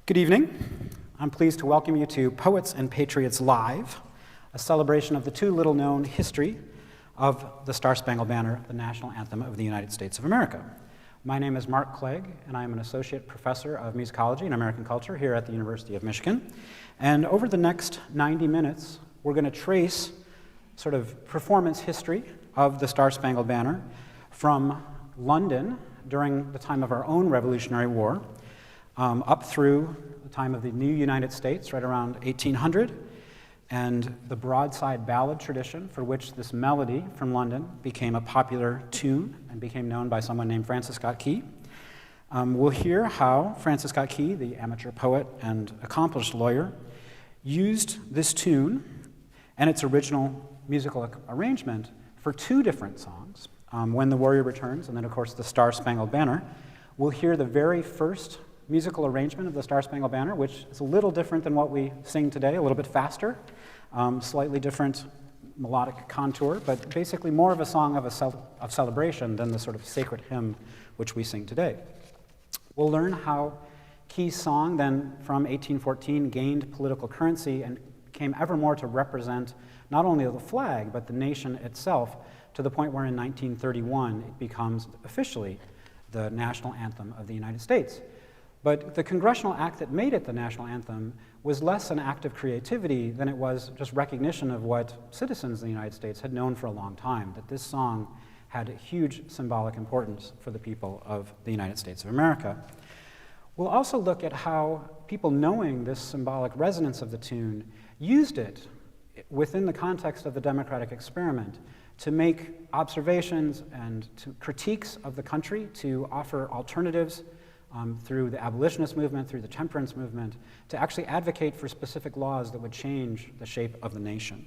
Good evening. I'm pleased to welcome you to Poets and Patriots Live, a celebration of the too little known history of the Star-Spangled Banner, the national anthem of the United States of America. My name is Mark Clegg, and I am an associate professor of musicology and American culture here at the University of Michigan. And over the next 90 minutes, we're going to trace sort of performance history of the Star-Spangled Banner from London during the time of our own Revolutionary War, up through the time of the new United States, right around 1800, and the broadside ballad tradition for which this melody from London became a popular tune and became known by someone named Francis Scott Key. We'll hear how Francis Scott Key, the amateur poet and accomplished lawyer, used this tune and its original musical arrangement for two different songs, When the Warrior Returns, and then, of course, the Star-Spangled Banner. We'll hear the very first musical arrangement of the Star-Spangled Banner, which is a little different than what we sing today, a little bit faster, slightly different melodic contour, but basically more of a song of celebration than the sort of sacred hymn which we sing today. We'll learn how Key's song then from 1814 gained political currency and came ever more to represent not only the flag, but the nation itself, to the point where in 1931 it becomes officially the national anthem of the United States. But the congressional act that made it the national anthem was less an act of creativity than it was just recognition of what citizens of the United States had known for a long time, that this song had a huge symbolic importance for the people of the United States of America. We'll also look at how people knowing this symbolic resonance of the tune used it within the context of the democratic experiment to make observations and to critiques of the country, to offer alternatives through the abolitionist movement, through the temperance movement, to actually advocate for specific laws that would change the shape of the nation.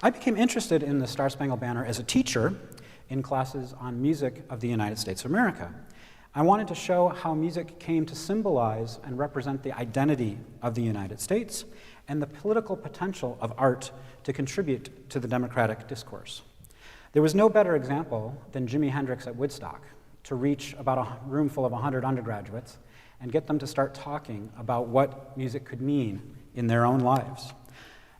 I became interested in the Star-Spangled Banner as a teacher in classes on music of the United States of America. I wanted to show how music came to symbolize and represent the identity of the United States and the political potential of art to contribute to the democratic discourse. There was no better example than Jimi Hendrix at Woodstock to reach about a room full of 100 undergraduates and get them to start talking about what music could mean in their own lives.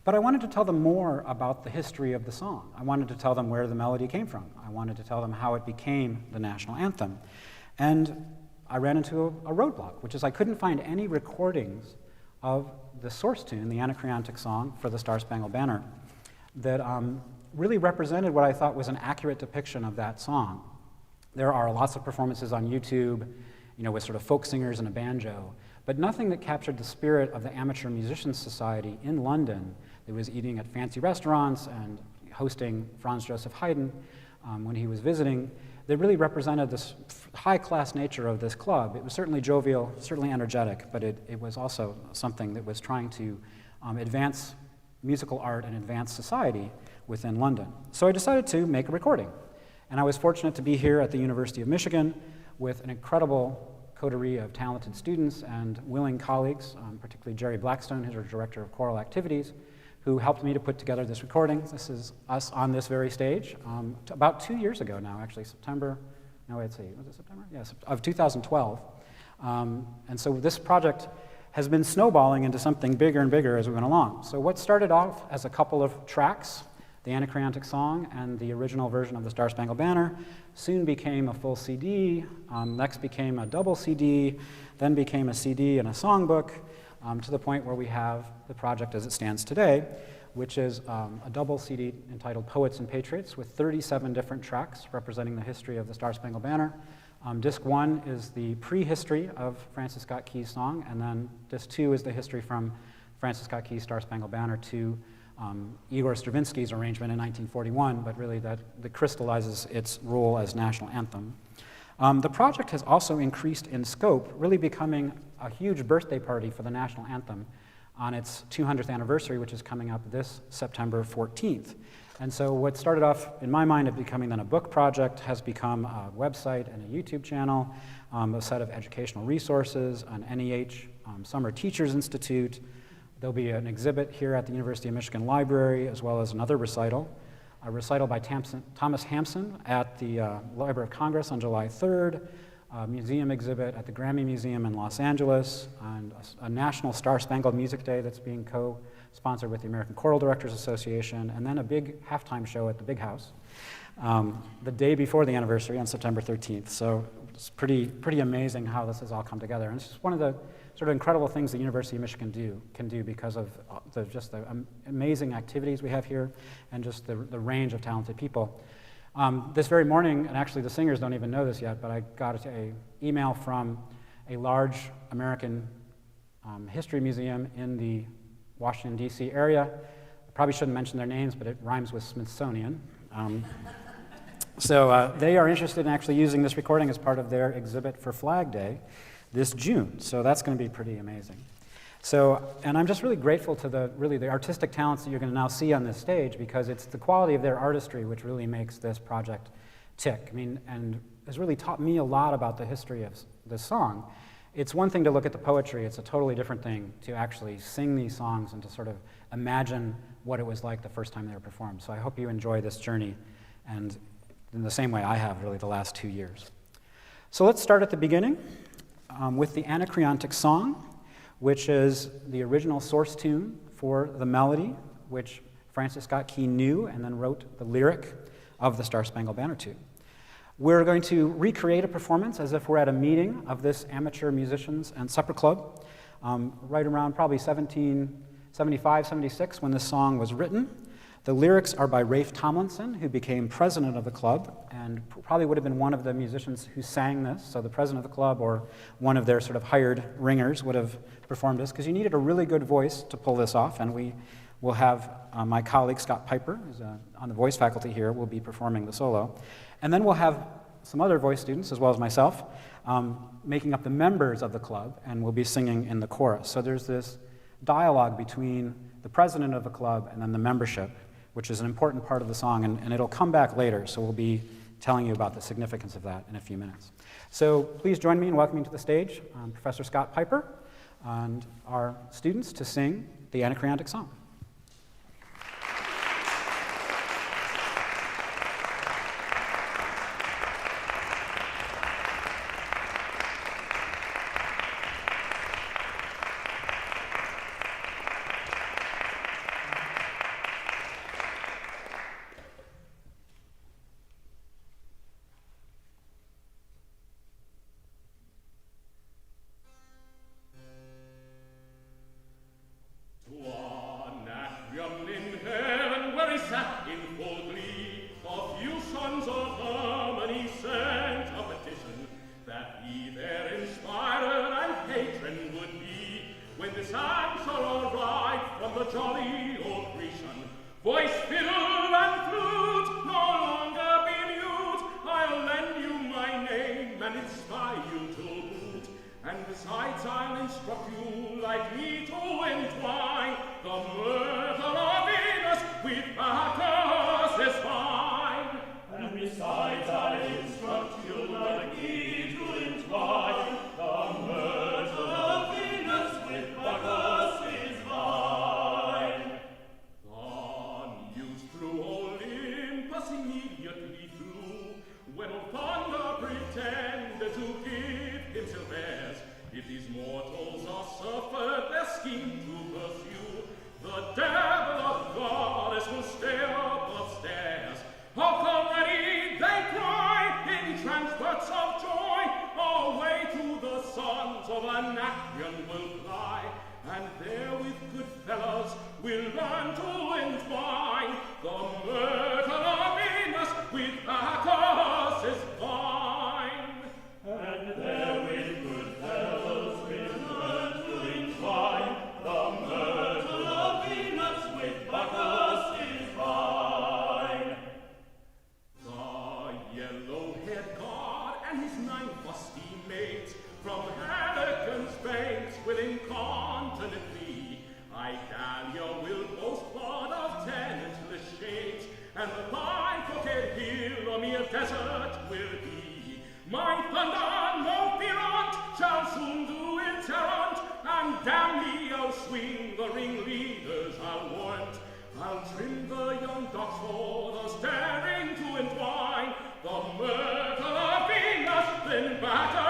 But I wanted to tell them more about the history of the song. I wanted to tell them where the melody came from. I wanted to tell them how it became the national anthem. And I ran into a roadblock, which is I couldn't find any recordings of the source tune, the Anacreontic Song for the Star-Spangled Banner, that really represented what I thought was an accurate depiction of that song. There are lots of performances on YouTube, with sort of folk singers and a banjo, but nothing that captured the spirit of the Amateur Musicians Society in London that was eating at fancy restaurants and hosting Franz Joseph Haydn when he was visiting, that really represented this high-class nature of this club. It was certainly jovial, certainly energetic, but it was also something that was trying to advance musical art and advance society within London. So I decided to make a recording. And I was fortunate to be here at the University of Michigan with an incredible coterie of talented students and willing colleagues, particularly Jerry Blackstone, who's our director of choral activities, who helped me to put together this recording. This is us on this very stage about 2 years ago now, actually, September, no, let's see, was it September? Yes, of 2012. And so this project has been snowballing into something bigger and bigger as we went along. So what started off as a couple of tracks, the Anacreontic Song and the original version of the Star-Spangled Banner, soon became a full CD, next became a double CD, then became a CD and a songbook, to the point where we have the project as it stands today, which is a double CD entitled Poets and Patriots with 37 different tracks representing the history of the Star-Spangled Banner. Disc 1 is the prehistory of Francis Scott Key's song, and then Disc 2 is the history from Francis Scott Key's Star-Spangled Banner to Igor Stravinsky's arrangement in 1941, but really that crystallizes its role as national anthem. The project has also increased in scope, really becoming a huge birthday party for the national anthem on its 200th anniversary, which is coming up this September 14th. And so what started off, in my mind, of becoming then a book project has become a website and a YouTube channel, a set of educational resources, an NEH Summer Teachers Institute. There'll be an exhibit here at the University of Michigan Library, as well as another recital, a recital by Thomas Hampson at the Library of Congress on July 3rd, a museum exhibit at the Grammy Museum in Los Angeles, and a national Star-Spangled Music Day that's being co-sponsored with the American Choral Directors Association, and then a big halftime show at the Big House the day before the anniversary on September 13th. So it's pretty amazing how this has all come together. And it's just one of the sort of incredible things the University of Michigan can do because of just the amazing activities we have here and just the range of talented people. This very morning, and actually the singers don't even know this yet, but I got an email from a large American history museum in the Washington, D.C. area. I probably shouldn't mention their names, but it rhymes with Smithsonian. So they are interested in actually using this recording as part of their exhibit for Flag Day this June. So that's going to be pretty amazing. So, and I'm just really grateful to the artistic talents that you're going to now see on this stage, because it's the quality of their artistry which really makes this project tick. I mean, and has really taught me a lot about the history of this song. It's one thing to look at the poetry, it's a totally different thing to actually sing these songs and to sort of imagine what it was like the first time they were performed. So I hope you enjoy this journey, and in the same way I have really the last 2 years. So let's start at the beginning with the Anacreontic Song, which is the original source tune for the melody, which Francis Scott Key knew and then wrote the lyric of the Star-Spangled Banner to. We're going to recreate a performance as if we're at a meeting of this amateur musicians and supper club, right around probably 1775, 76 when this song was written. The lyrics are by Rafe Tomlinson, who became president of the club and probably would have been one of the musicians who sang this. So the president of the club or one of their sort of hired ringers would have performed this, because you needed a really good voice to pull this off. And we will have my colleague Scott Piper, who's on the voice faculty here, will be performing the solo. And then we'll have some other voice students, as well as myself, making up the members of the club, and we'll be singing in the chorus. So there's this dialogue between the president of the club and then the membership, which is an important part of the song, and it'll come back later, so we'll be telling you about the significance of that in a few minutes. So please join me in welcoming to the stage Professor Scott Piper and our students to sing the Anacreontic Song. Anacreon in heaven, where he sat in full glee, a few sons of harmony sent a petition that he their inspirer and patron would be, when this answer arrived from the jolly old Grecian. Voice, fiddle, and flute, no longer be mute. I'll lend you my name and inspire you to boot. And besides, I'll instruct you like me to entwine the myrtle of Venus with Bacchus'S fine. And besides, I'll instruct you like me to entwine the myrtle of Venus with Bacchus'S vine. The news through Olympus immediately flew, when thunder pretended to give himself airs. If these mortals are suffered their scheme to pursue, the devil of goddess will stare upstairs. Hark already, they cry, in transports of joy, away to the Sons of ANACREON will fly, and there with good fellows we'll learn to entwine the myrtle of Venus with Bacchus'S vine. And there with good fellows we'll learn to entwine the myrtle of Venus with Bacchus'S vine. The yellow-haired god and his 9 fusty maids from Helicon's banks will incontinent flee. Idalia will boast blood of tenantless shades, and the bifurcated hill a mere desert will be. My thunder, no fear on't, shall soon do its errand, and damn me, I'll swing the ringleaders, I'll warrant. I'll trim the young dogs for those daring to entwine the myrtle of Venus, then Bacchus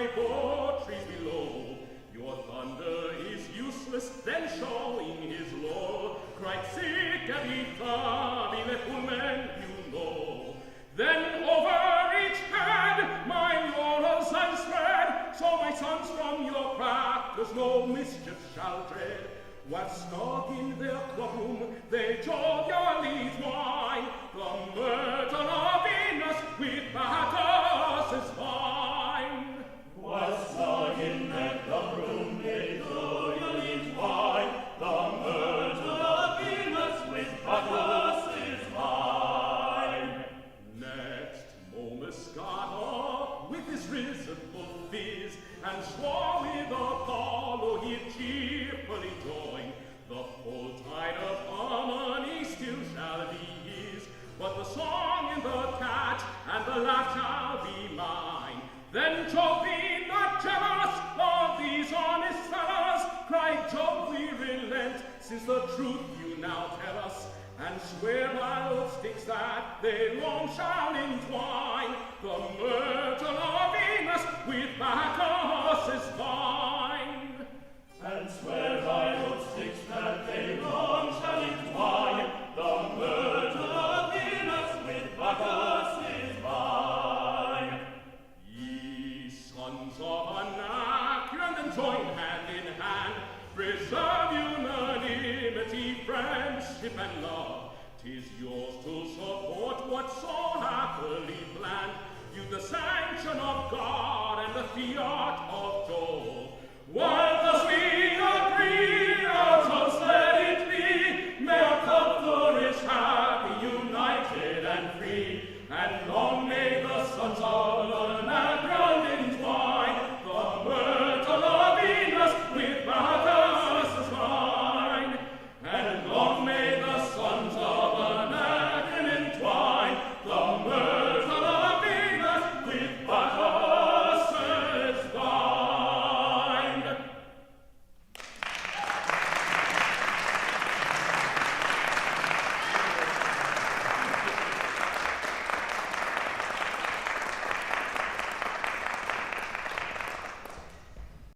my poetry's below. Your thunder is useless, then showing his law. Cried sic vita, vile fulmen, you know. Then over each head my laurels I spread, so my sons from your crackers no mischief shall dread. While snug in their clubroom they jovially twine the myrtle of Venus with Bacchus's vine. While snug in their clubroom they jovially twine the myrtle of Venus with Bacchus's vine. Next, Momus got up with his risible fizz, and swore with Apollo he'd cheerfully join. The full tide of harmony still shall be his, but the song and the catch and the laugh shall be mine. Then Jove, be not jealous of these honest fellows, cried Jove, we relent, since the truth you now tell us, and swear by oath sticks that they long shall entwine the myrtle of Venus with Bacchus's vine. And swear by oath sticks that they long shall entwine the myrtle of Venus with Bacchus's vine. Ye sons of Anacreon, then join hand in hand, preserve unanimity, friendship, and love. 'Tis yours to support what so happily planned. You the sanction of God and the fiat of Jove. One